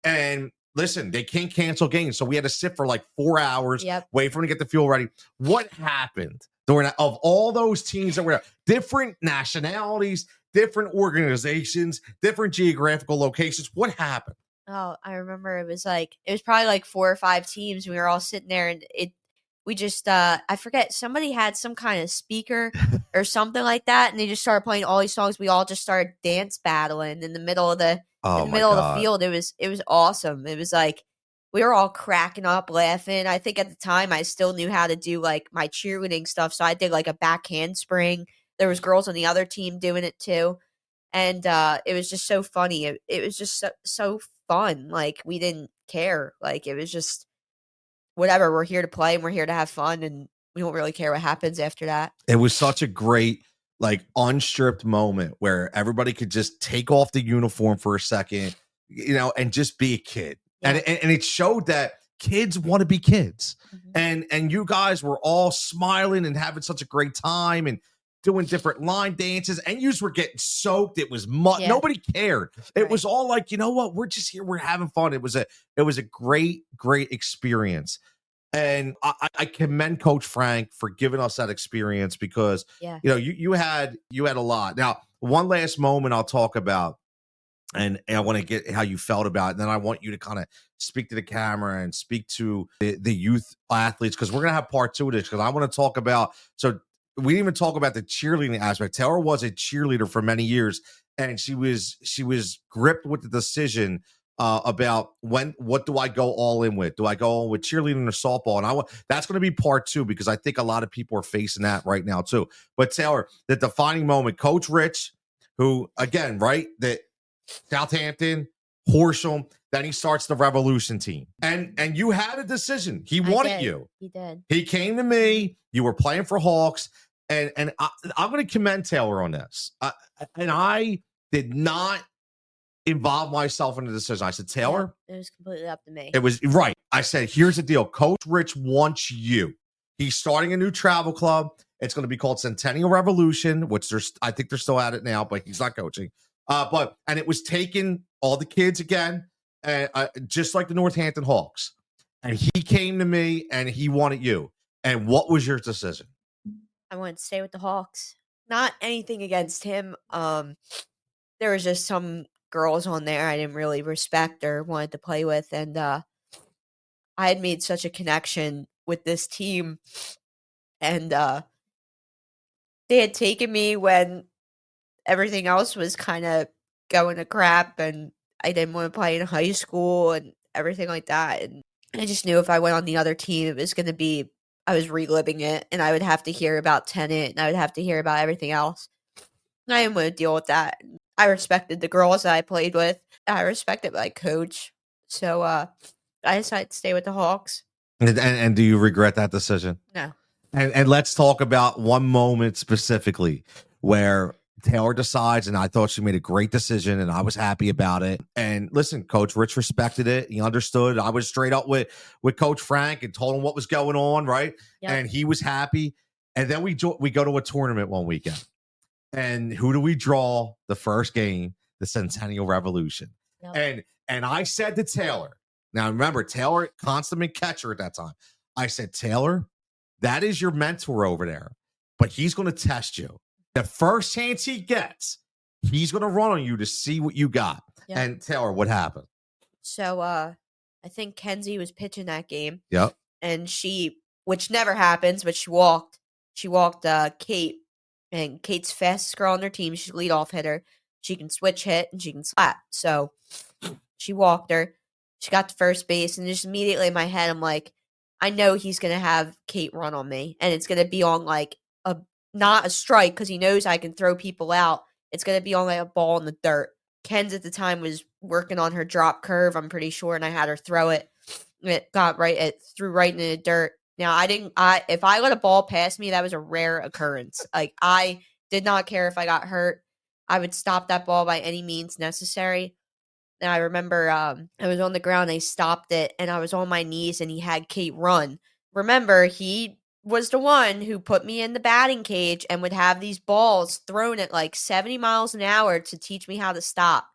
A: And listen, they can't cancel games. So we had to sit for like 4 hours, wait for them to get the fuel ready. What happened during of all those teams that were different nationalities, different organizations, different geographical locations? What happened?
B: Oh, I remember it was probably like 4 or 5 teams. We were all sitting there, and we just I forget, somebody had some kind of speaker or something like that, and they just started playing all these songs. We all just started dance battling in the middle of the
A: Oh my God.
B: field. It was awesome. It was like we were all cracking up, laughing. I think at the time I still knew how to do like my cheerleading stuff, so I did like a back handspring. There was girls on the other team doing it too, and it was just so funny. It was just so fun. Like we didn't care. Like it was just whatever. We're here to play and we're here to have fun, and we don't really care what happens after that.
A: It was such a great, like, unstripped moment where everybody could just take off the uniform for a second, and just be a kid.
B: Yeah.
A: And it showed that kids want to be kids.
B: Mhm.
A: And you guys were all smiling and having such a great time and doing different line dances, and you were getting soaked. It was
B: Yeah.
A: nobody cared. It
B: Right.
A: was all like, you know what? We're just here. We're having fun. It was a great, great experience. And I commend Coach Frank for giving us that experience because
B: Yeah.
A: you had a lot. Now, one last moment I'll talk about, and I want to get how you felt about it. And then I want you to kind of speak to the camera and speak to the youth athletes, because we're gonna have part two of this, because I want to talk about, so we didn't even talk about the cheerleading aspect. Taylor was a cheerleader for many years, and she was gripped with the decision about what do I go all in with? Do I go all with cheerleading or softball? And that's going to be part two, because I think a lot of people are facing that right now too. But Taylor, the defining moment, Coach Rich, who again, right, that Southampton, Horsham, then he starts the Revolution team. And you had a decision. He wanted you.
B: He did.
A: He came to me. You were playing for Hawks. And I'm going to commend Taylor on this. And I did not involve myself in the decision. I said, Taylor,
B: It was completely up to me.
A: it was right. I said, here's the deal. Coach Rich wants you. He's starting a new travel club. It's going to be called Centennial Revolution, which I think they're still at it now, but he's not coaching. And it was taking all the kids again, just like the Northampton Hawks. And he came to me and he wanted you. And what was your decision?
B: I wanted to stay with the Hawks. Not anything against him. There was just some girls on there I didn't really respect or wanted to play with, and I had made such a connection with this team, and they had taken me when everything else was kind of going to crap, and I didn't want to play in high school and everything like that. And I just knew if I went on the other team, it was going to be, I was reliving it, and I would have to hear about Tennant, and I would have to hear about everything else. And I didn't want to deal with that. I respected the girls that I played with. I respected my coach. So I decided to stay with the Hawks.
A: And do you regret that decision?
B: No.
A: And let's talk about one moment specifically where Taylor decides, and I thought she made a great decision, and I was happy about it. And listen, Coach Rich respected it. He understood. I was straight up with Coach Frank and told him what was going on, right?
B: Yep.
A: And he was happy. And then we go to a tournament one weekend. And who do we draw the first game? The Centennial Revolution.
B: Yep.
A: And I said to Taylor, now remember, Taylor, consummate catcher at that time. I said, Taylor, that is your mentor over there, but he's going to test you. The first chance he gets, he's going to run on you to see what you got. Yep. And Taylor, what happened?
B: So I think Kenzie was pitching that game.
A: Yep.
B: And which never happens, but she walked Kate. And Kate's fastest girl on their team. She's a leadoff hitter. She can switch hit and she can slap. So she walked her. She got to first base, and just immediately in my head, I'm like, I know he's gonna have Kate run on me, and it's gonna be on like not a strike, because he knows I can throw people out. It's gonna be on like a ball in the dirt. Ken's at the time was working on her drop curve, I'm pretty sure, and I had her throw it. It threw right into the dirt. Now, if I let a ball pass me, that was a rare occurrence. Like, I did not care if I got hurt. I would stop that ball by any means necessary. And I remember I was on the ground, I stopped it, and I was on my knees, and he had Kate run. Remember, he was the one who put me in the batting cage and would have these balls thrown at like 70 miles an hour to teach me how to stop.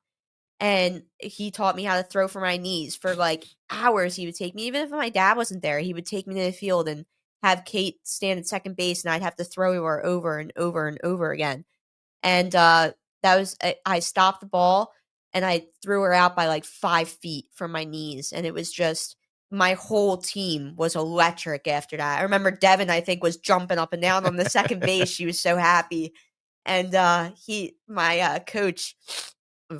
B: And he taught me how to throw for my knees for like hours. He would take me, even if my dad wasn't there, he would take me to the field and have Kate stand at second base, and I'd have to throw her over and over and over again. And I stopped the ball and I threw her out by like 5 feet from my knees. And it was just my whole team was electric after that. I remember Devin, I think, was jumping up and down on the second base. She was so happy. And my coach,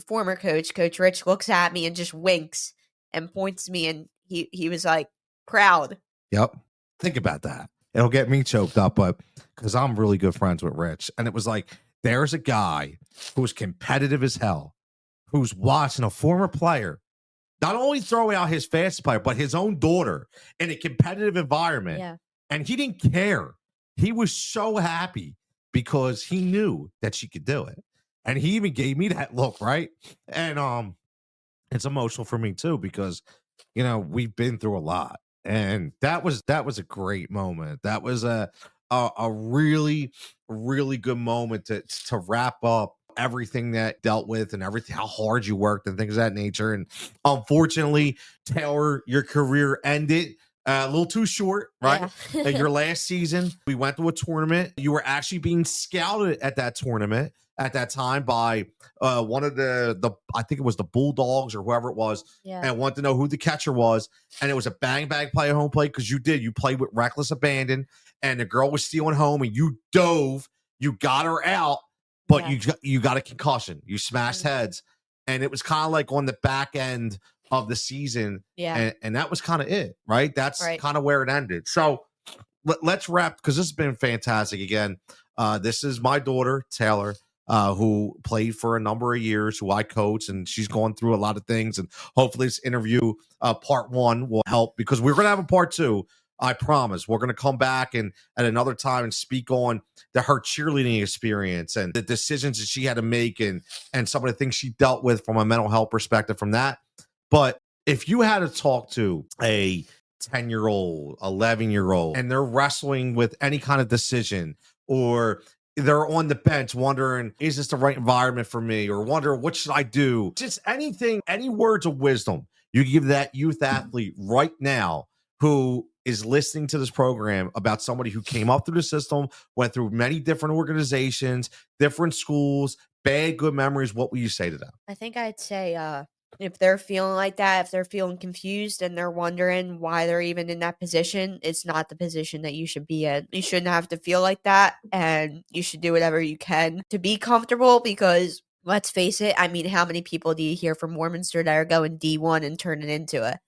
B: former coach, Coach Rich, looks at me and just winks and points to me, and he was like proud.
A: Yep. Think about that. It'll get me choked up, but because I'm really good friends with Rich. And it was like, there's a guy who's competitive as hell, who's watching a former player not only throw out his fastest player, but his own daughter in a competitive environment.
B: Yeah.
A: And he didn't care. He was so happy because he knew that she could do it. And he even gave me that look, right? And it's emotional for me too, because we've been through a lot. And that was a great moment. That was a really, really good moment to wrap up everything that dealt with and everything, how hard you worked and things of that nature. And unfortunately, Taylor, your career ended a little too short, right?
B: Yeah.
A: Your last season, we went to a tournament. You were actually being scouted at that tournament at that time by one of the I think it was the Bulldogs or whoever it was, and wanted to know who the catcher was. And it was a bang play home plate, because you played with reckless abandon, and the girl was stealing home, and you dove, you got her out, but you got a concussion. You smashed heads, and it was kind of like on the back end of the season.
B: Yeah.
A: And that was kind of it, right? That's kind of where it ended. So let's wrap, because this has been fantastic. Again, this is my daughter, Taylor, who played for a number of years, who I coach, and she's going through a lot of things. And hopefully this interview, part one, will help, because we're going to have a part two. I promise. We're going to come back and at another time and speak on her cheerleading experience and the decisions that she had to make, and some of the things she dealt with from a mental health perspective from that. But if you had to talk to a 10-year-old, 11-year-old, and they're wrestling with any kind of decision, or they're on the bench wondering, is this the right environment for me? Or wonder, what should I do? Just anything, any words of wisdom you give that youth athlete right now who is listening to this program about somebody who came up through the system, went through many different organizations, different schools, bad, good memories, what will you say to them?
B: I think I'd say if they're feeling like that, if they're feeling confused and they're wondering why they're even in that position, it's not the position that you should be in. You shouldn't have to feel like that, and you should do whatever you can to be comfortable, because let's face it, I mean, how many people do you hear from Warminster that are going D1 and turning into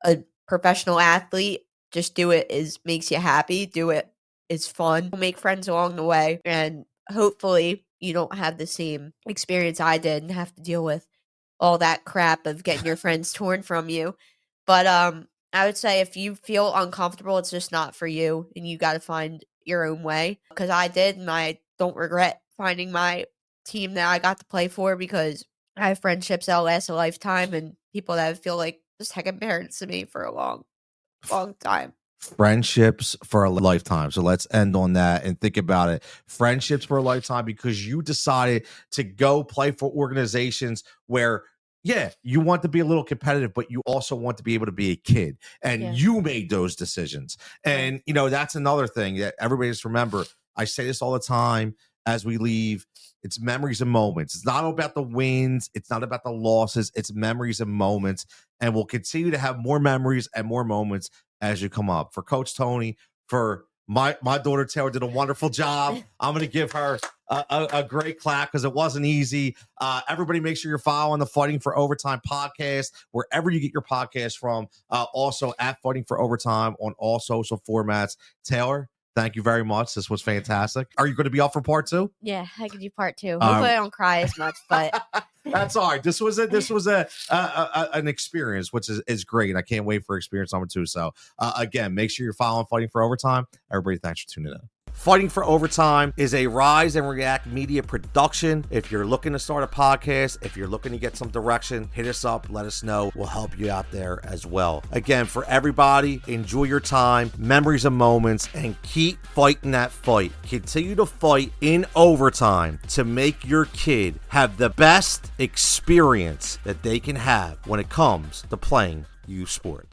B: a professional athlete? Just do it. Makes you happy. Do it. It's fun. Make friends along the way, and hopefully you don't have the same experience I did and have to deal with all that crap of getting your friends torn from you. But I would say if you feel uncomfortable, it's just not for you, and you got to find your own way. Because I did, and I don't regret finding my team that I got to play for, because I have friendships that'll last a lifetime, and people that feel like second parents to me for a long time.
A: Friendships for a lifetime. So let's end on that and think about it. Friendships for a lifetime, because you decided to go play for organizations where, you want to be a little competitive, but you also want to be able to be a kid. And you made those decisions. And, that's another thing that everybody just remember. I say this all the time as we leave. It's memories and moments. It's not about the wins. It's not about the losses. It's memories and moments. And we'll continue to have more memories and more moments as you come up. For Coach Tony, for my daughter Taylor, did a wonderful job. I'm going to give her a great clap, because it wasn't easy. Everybody make sure you're following the Fighting for Overtime podcast, wherever you get your podcast from. Also at Fighting for Overtime on all social formats. Taylor, thank you very much. This was fantastic. Are you going to be up for part two?
B: Yeah, I could do part two. Hopefully I don't cry as much, but
A: that's all right. This was an experience, which is great. I can't wait for experience number two. So again, make sure you're following Fighting for Overtime. Everybody, thanks for tuning in. Fighting for Overtime is a Rise and React media production. If you're looking to start a podcast, if you're looking to get some direction, hit us up, let us know. We'll help you out there as well. Again, for everybody, enjoy your time, memories and moments, and keep fighting that fight. Continue to fight in overtime to make your kid have the best experience that they can have when it comes to playing youth sports.